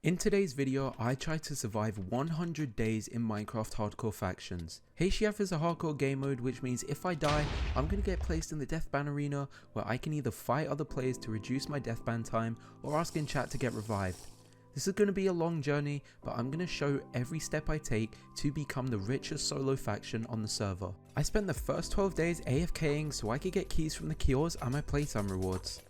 In today's video, I tried to survive 100 days in Minecraft Hardcore Factions. HCF is a hardcore game mode, which means if I die, I'm going to get placed in the death ban arena where I can either fight other players to reduce my death ban time or ask in chat to get revived. This is going to be a long journey, but I'm going to show every step I take to become the richest solo faction on the server. I spent the first 12 days AFKing so I could get keys from the kiosks and my playtime rewards.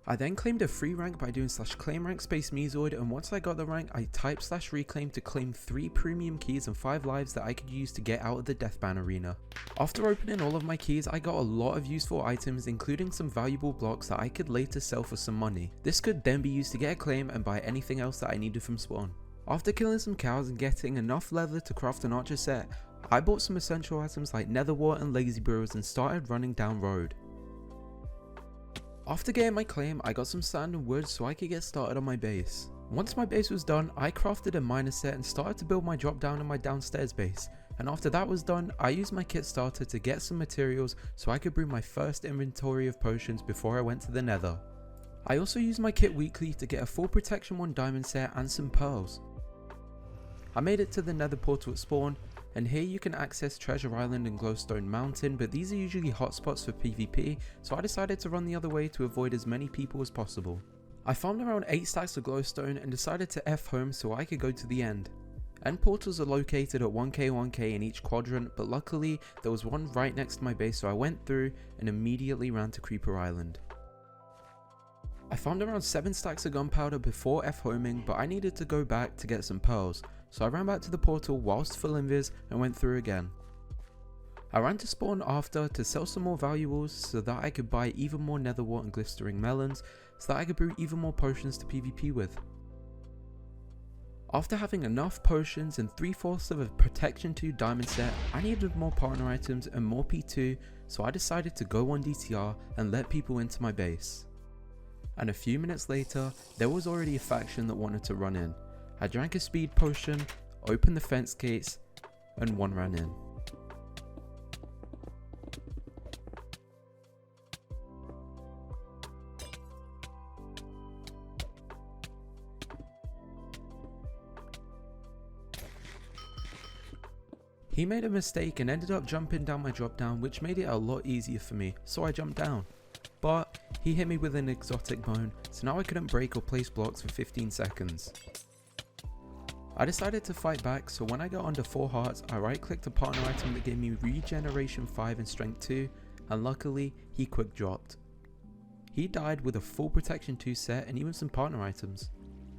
I then claimed a free rank by doing /claim rank space mesoid, and once I got the rank I typed /reclaim to claim 3 premium keys and 5 lives that I could use to get out of the death ban arena. After opening all of my keys I got a lot of useful items, including some valuable blocks that I could later sell for some money. This could then be used to get a claim and buy anything else that I needed from spawn. After killing some cows and getting enough leather to craft an archer set, I bought some essential items like nether wart and lazy bros and started running down road. After getting my claim, I got some sand and wood so I could get started on my base. Once my base was done, I crafted a miner set and started to build my drop down in my downstairs base. And after that was done, I used my kit starter to get some materials so I could brew my first inventory of potions before I went to the nether. I also used my kit weekly to get a full protection 1 diamond set and some pearls. I made it to the nether portal at spawn, and here you can access Treasure Island and Glowstone Mountain, but these are usually hotspots for PvP, so I decided to run the other way to avoid as many people as possible. I farmed around 8 stacks of glowstone and decided to F home so I could go to the end. End portals are located at 1k in each quadrant, but luckily there was one right next to my base, so I went through and immediately ran to Creeper Island. I found around 7 stacks of gunpowder before F-homing, but I needed to go back to get some pearls, so I ran back to the portal whilst full invis and went through again. I ran to spawn after to sell some more valuables so that I could buy even more nether wart and glistering melons so that I could brew even more potions to PvP with. After having enough potions and 3/4 of a protection 2 diamond set, I needed more partner items and more P2, so I decided to go on DTR and let people into my base. And a few minutes later, there was already a faction that wanted to run in. I drank a speed potion, opened the fence gates, and one ran in. He made a mistake and ended up jumping down my drop down, which made it a lot easier for me, so I jumped down. But he hit me with an exotic bone, so now I couldn't break or place blocks for 15 seconds. I decided to fight back, so when I got under 4 hearts, I right clicked a partner item that gave me regeneration 5 and strength 2, and luckily he quick dropped. He died with a full protection 2 set and even some partner items.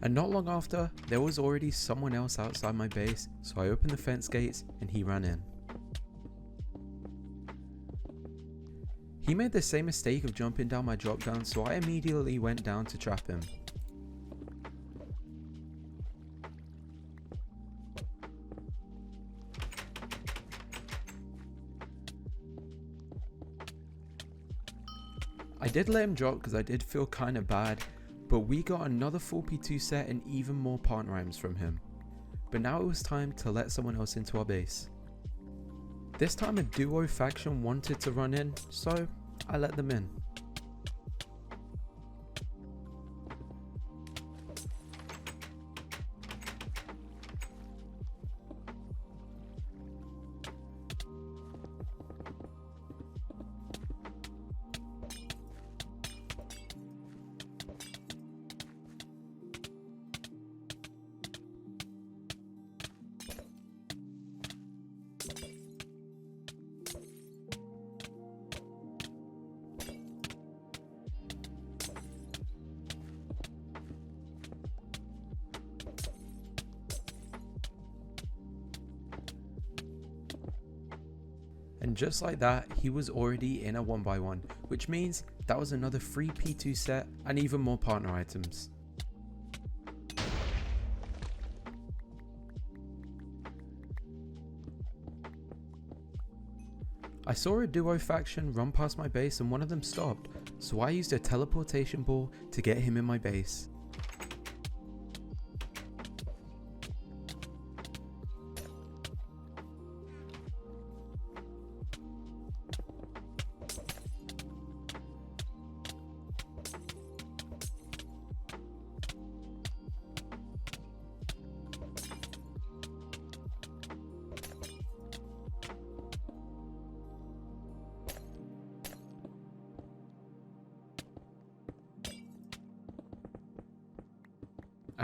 And not long after, there was already someone else outside my base, so I opened the fence gates and he ran in. He made the same mistake of jumping down my drop down, so I immediately went down to trap him. I did let him drop because I did feel kinda bad, but we got another full P2 set and even more partner items from him. But now it was time to let someone else into our base. This time a duo faction wanted to run in, so I let them in. And just like that, he was already in a 1x1, which means that was another free P2 set and even more partner items. I saw a duo faction run past my base and one of them stopped, so I used a teleportation ball to get him in my base.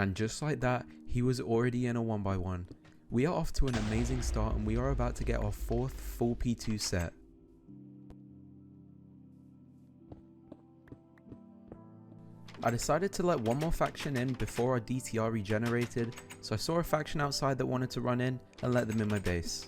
And just like that, he was already in a 1x1. We are off to an amazing start and we are about to get our 4th full P2 set. I decided to let one more faction in before our DTR regenerated, so I saw a faction outside that wanted to run in and let them in my base.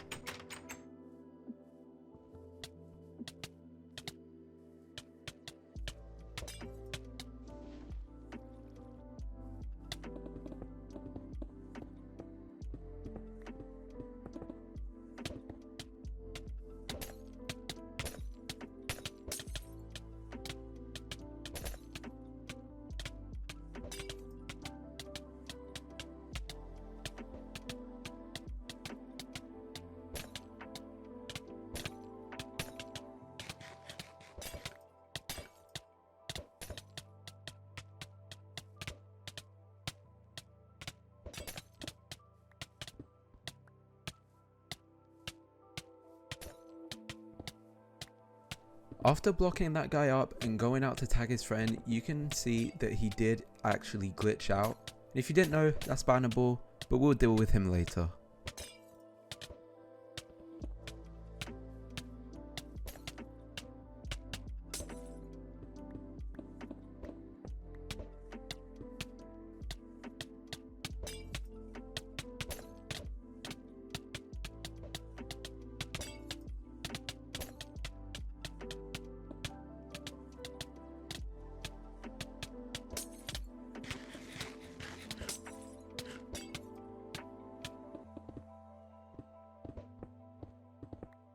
After blocking that guy up and going out to tag his friend, you can see that he did actually glitch out. And if you didn't know, that's bannable, but we'll deal with him later.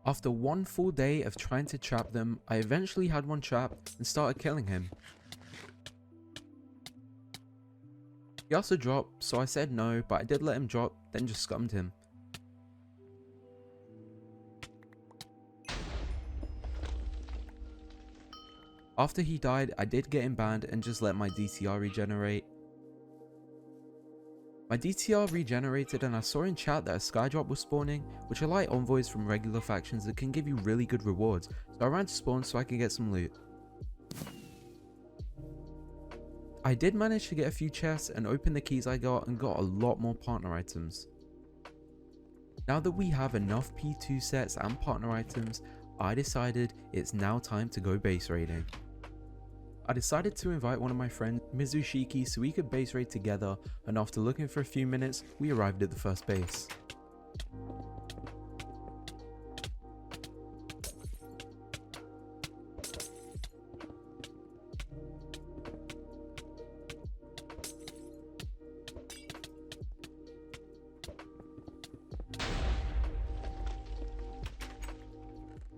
After one full day of trying to trap them, I eventually had one trapped and started killing him. He also dropped, so I said no, but I did let him drop, then just scummed him. After he died, I did get him banned and just let my DTR regenerate. My DTR regenerated and I saw in chat that a skydrop was spawning, which are like envoys from regular factions that can give you really good rewards, so I ran to spawn so I could get some loot. I did manage to get a few chests and open the keys I got and got a lot more partner items. Now that we have enough P2 sets and partner items, I decided it's now time to go base raiding. I decided to invite one of my friends, Mizushiki, so we could base raid together, and after looking for a few minutes, we arrived at the first base.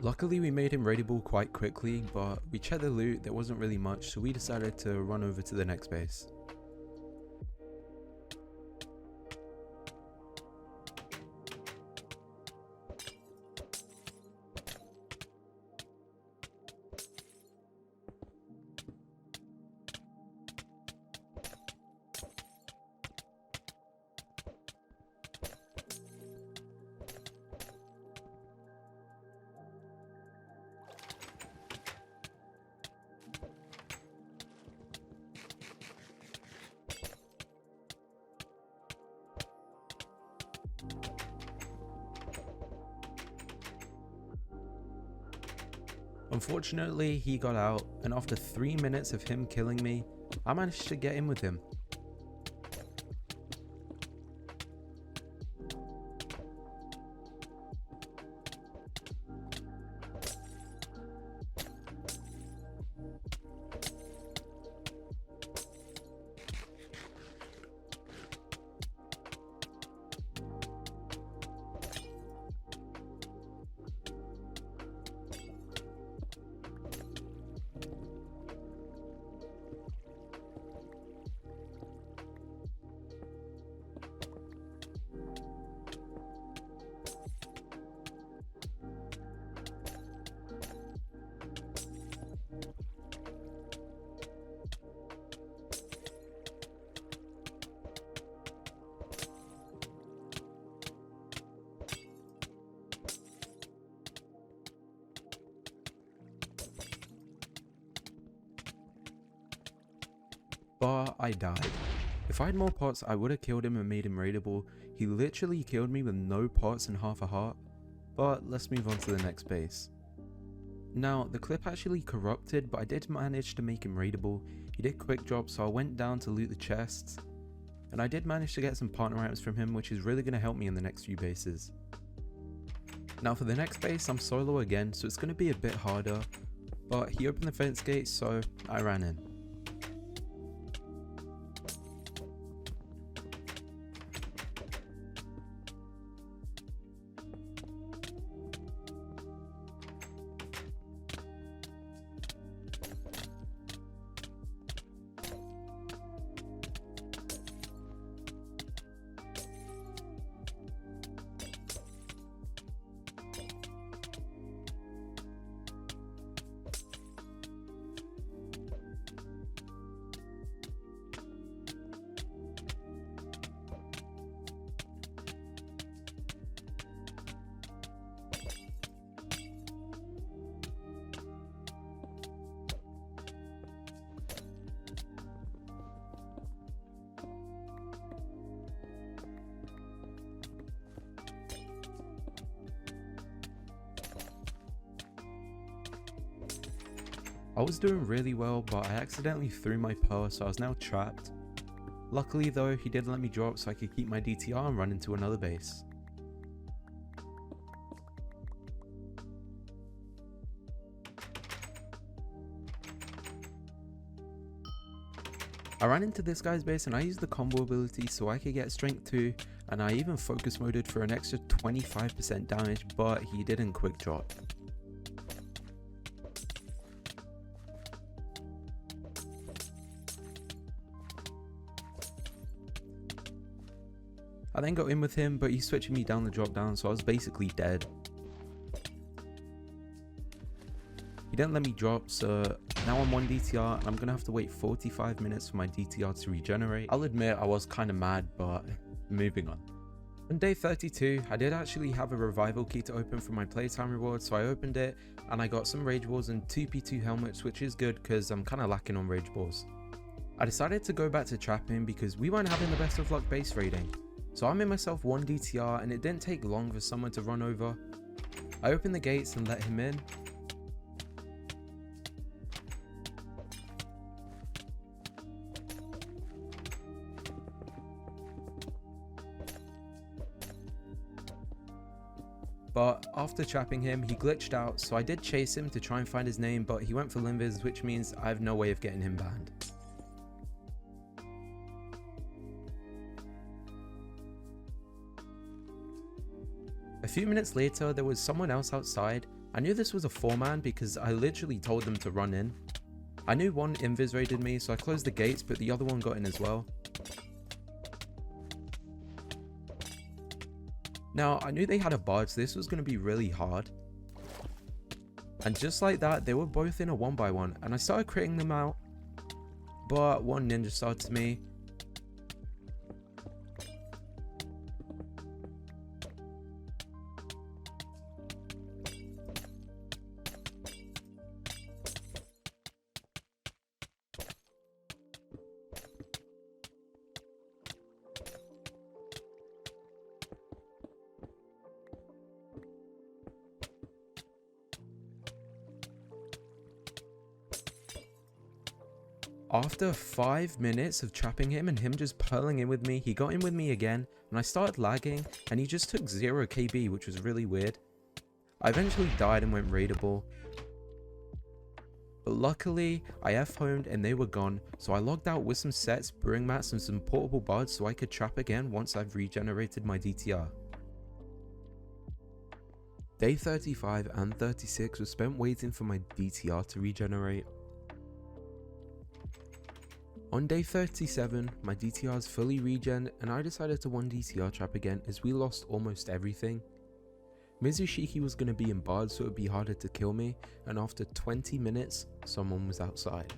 Luckily we made him raidable quite quickly, but we checked the loot, there wasn't really much, so we decided to run over to the next base. Unfortunately, he got out, and after 3 minutes of him killing me, I managed to get in with him. But I died. If I had more pots, I would have killed him and made him raidable. He literally killed me with no pots and half a heart. But let's move on to the next base. Now, the clip actually corrupted, but I did manage to make him raidable. He did quick drop, so I went down to loot the chests. And I did manage to get some partner items from him, which is really going to help me in the next few bases. Now for the next base, I'm solo again, so it's going to be a bit harder. But he opened the fence gate, so I ran in. I was doing really well, but I accidentally threw my pearl, so I was now trapped. Luckily though, he did let me drop so I could keep my DTR and run into another base. I ran into this guy's base and I used the combo ability so I could get strength 2, and I even focus moded for an extra 25% damage, but he didn't quick drop. I then got in with him, but he switched me down the drop down, so I was basically dead. He didn't let me drop, so now I'm on DTR and I'm gonna have to wait 45 minutes for my DTR to regenerate. I'll admit I was kinda mad, but moving on. On day 32, I did actually have a revival key to open for my playtime reward, so I opened it and I got some rage balls and 2p2 helmets, which is good because I'm kinda lacking on rage balls. I decided to go back to trapping because we weren't having the best of luck base raiding. So I made myself one DTR and it didn't take long for someone to run over. I opened the gates and let him in. But after trapping him, he glitched out, so I did chase him to try and find his name, but he went for Limviz, which means I have no way of getting him banned. A few minutes later, there was someone else outside. I knew this was a 4-man because I literally told them to run in. I knew one invis raided me, so I closed the gates, but the other one got in as well. Now, I knew they had a bard, so this was going to be really hard. And just like that, they were both in a 1x1, and I started critting them out. But one ninja started me. After 5 minutes of trapping him and him just purling in with me, he got in with me again, and I started lagging, and he just took 0 KB, which was really weird. I eventually died and went raidable. But luckily, I F-homed and they were gone, so I logged out with some sets, brewing mats and some portable bards so I could trap again once I've regenerated my DTR. Day 35 and 36 was spent waiting for my DTR to regenerate. On day 37, my DTR is fully regen and I decided to 1 DTR trap again as we lost almost everything. Mizushiki was going to be in bard, so it would be harder to kill me, and after 20 minutes, someone was outside.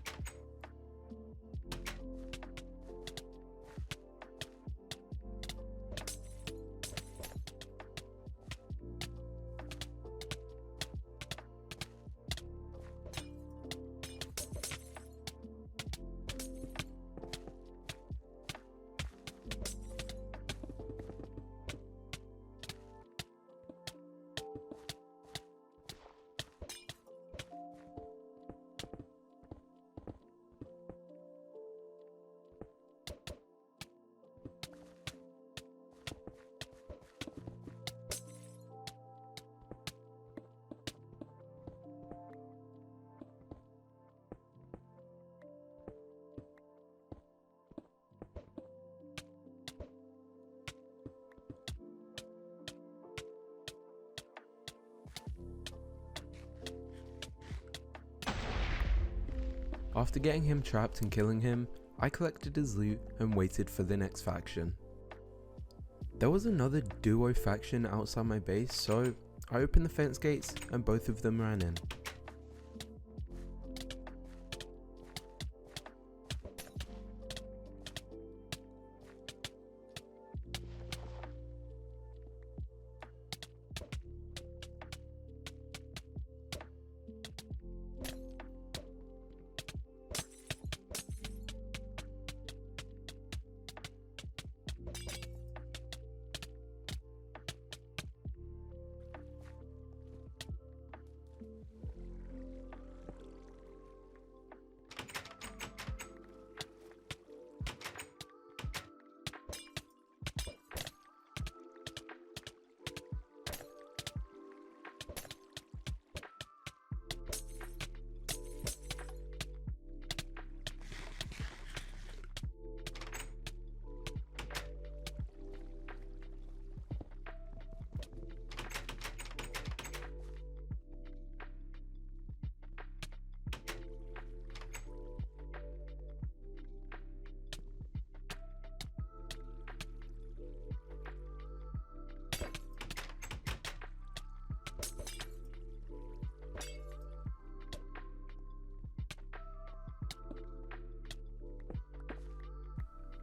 After getting him trapped and killing him, I collected his loot and waited for the next faction. There was another duo faction outside my base, so I opened the fence gates and both of them ran in.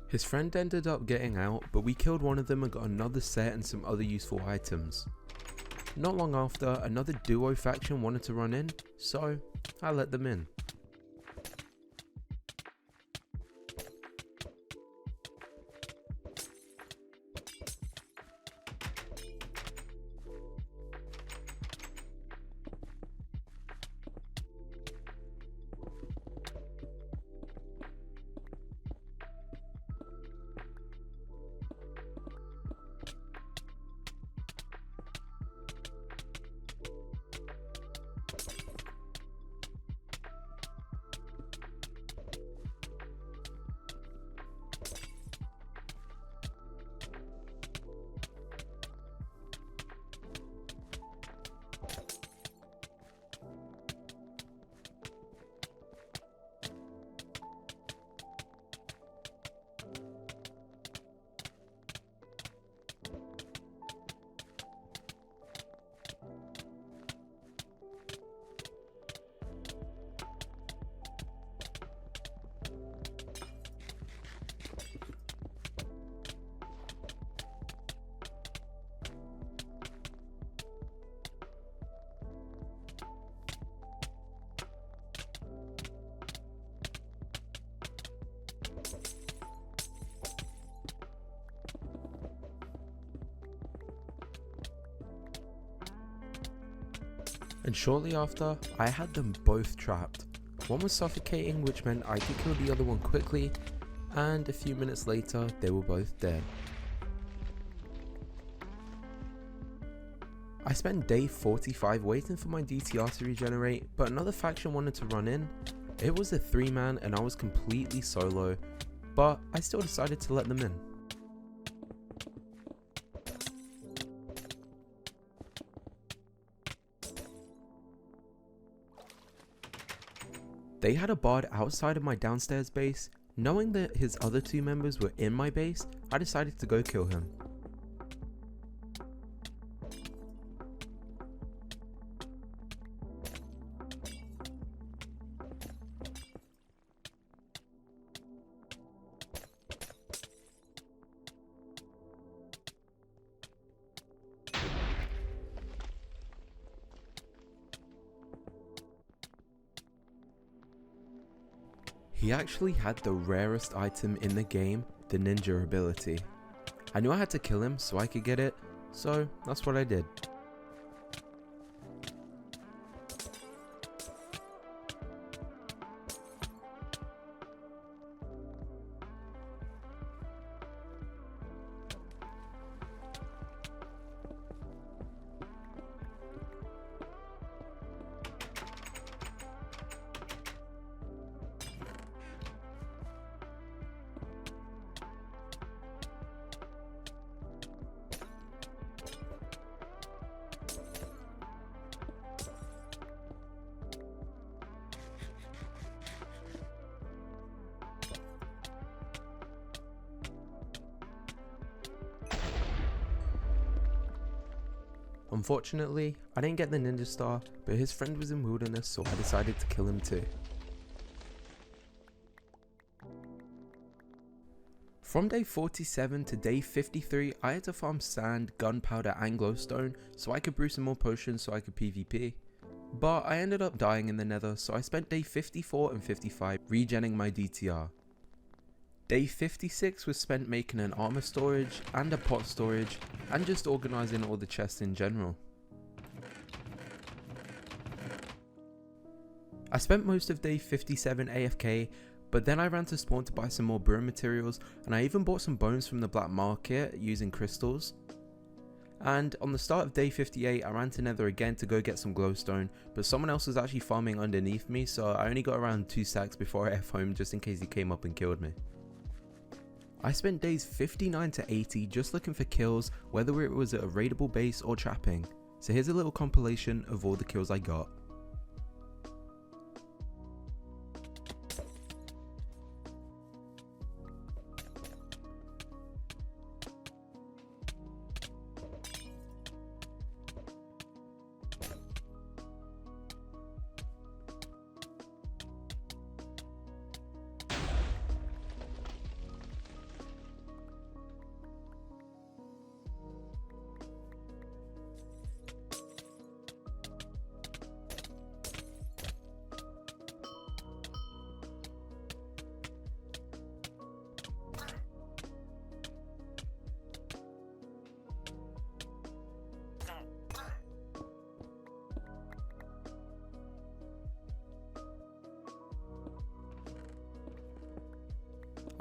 His friend ended up getting out, but we killed one of them and got another set and some other useful items. Not long after, another duo faction wanted to run in, so I let them in. And shortly after, I had them both trapped. One was suffocating, which meant I could kill the other one quickly, and a few minutes later they were both dead. I spent day 45 waiting for my DTR to regenerate, but another faction wanted to run in. It was a 3-man and I was completely solo, but I still decided to let them in. They had a bard outside of my downstairs base. Knowing that his other 2 members were in my base, I decided to go kill him. He actually had the rarest item in the game, the ninja ability. I knew I had to kill him so I could get it, so that's what I did. Unfortunately, I didn't get the ninja star, but his friend was in wilderness, so I decided to kill him too. From day 47 to day 53, I had to farm sand, gunpowder and glowstone so I could brew some more potions so I could PvP. But I ended up dying in the nether, so I spent day 54 and 55 regenning my DTR. Day 56 was spent making an armor storage and a pot storage and just organising all the chests in general. I spent most of day 57 AFK, but then I ran to spawn to buy some more brewing materials, and I even bought some bones from the black market using crystals. And on the start of day 58 I ran to nether again to go get some glowstone, but someone else was actually farming underneath me, so I only got around 2 stacks before I F home just in case he came up and killed me. I spent days 59 to 80 just looking for kills, whether it was at a raidable base or trapping, so here's a little compilation of all the kills I got.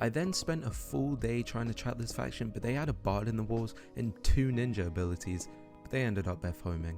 I then spent a full day trying to trap this faction, but they had a bard in the walls and 2 ninja abilities, but they ended up F homing.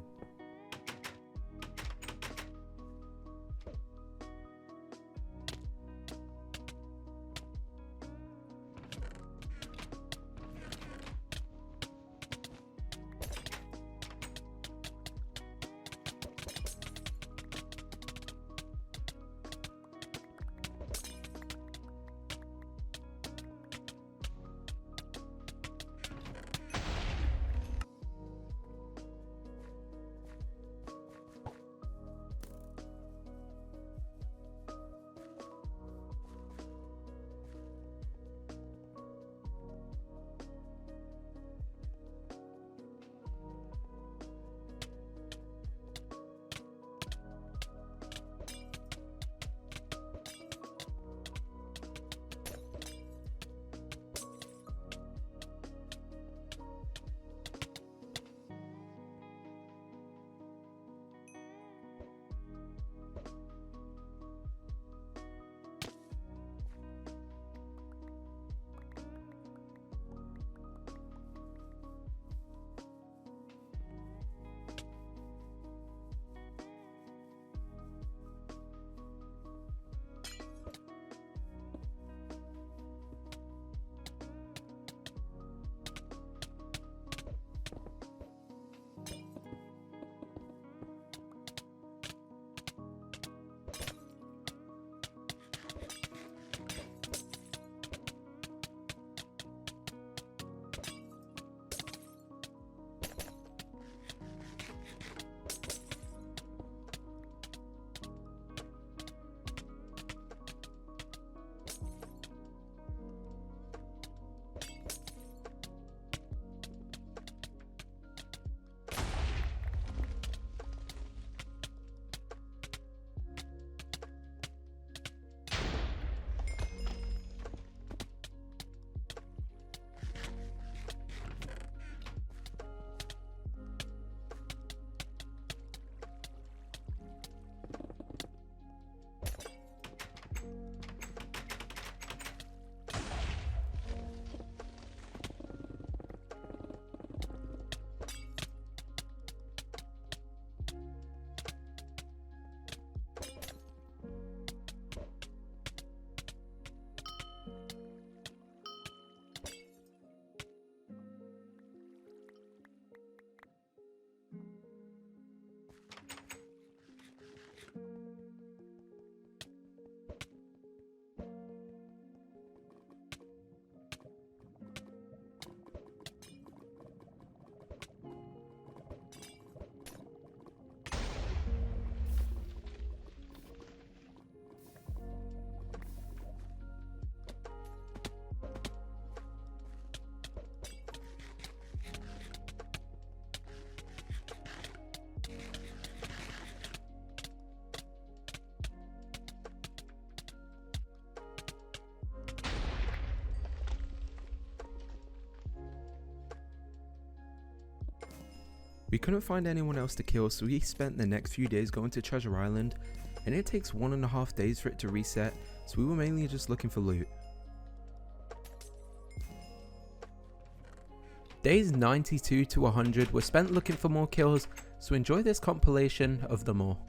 We couldn't find anyone else to kill, so we spent the next few days going to Treasure Island, and it takes 1.5 days for it to reset, so we were mainly just looking for loot. Days 92 to 100 were spent looking for more kills, so enjoy this compilation of them all.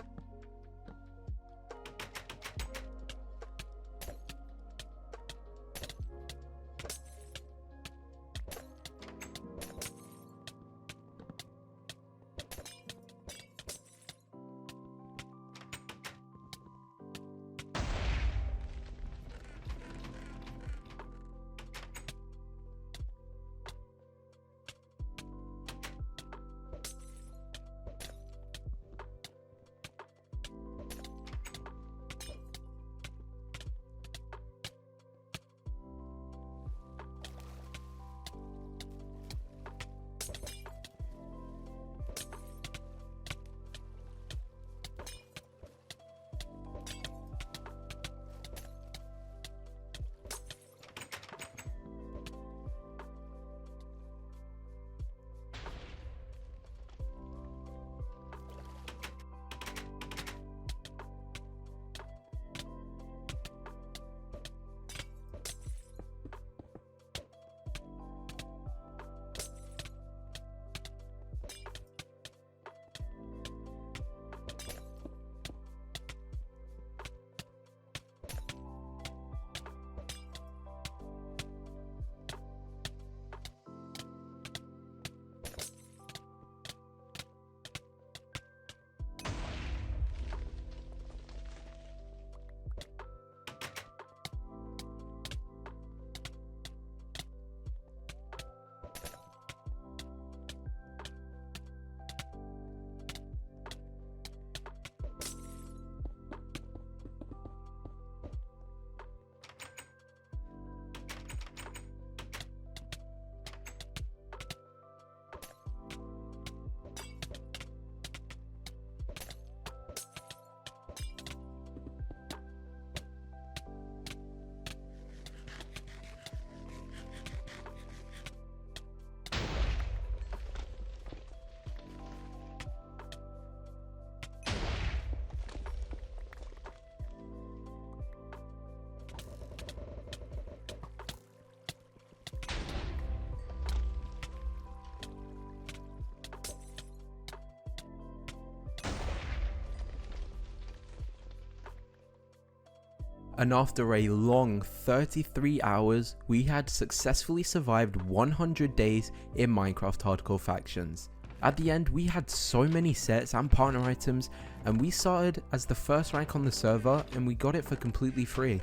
And after a long 33 hours, we had successfully survived 100 days in Minecraft Hardcore Factions. At the end, we had so many sets and partner items, and we started as the first rank on the server, and we got it for completely free.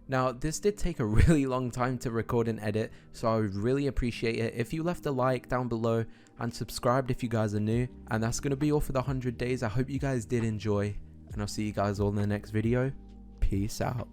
Now, this did take a really long time to record and edit, so I would really appreciate it if you left a like down below and subscribed if you guys are new. And that's going to be all for the 100 days. I hope you guys did enjoy, and I'll see you guys all in the next video. Peace out.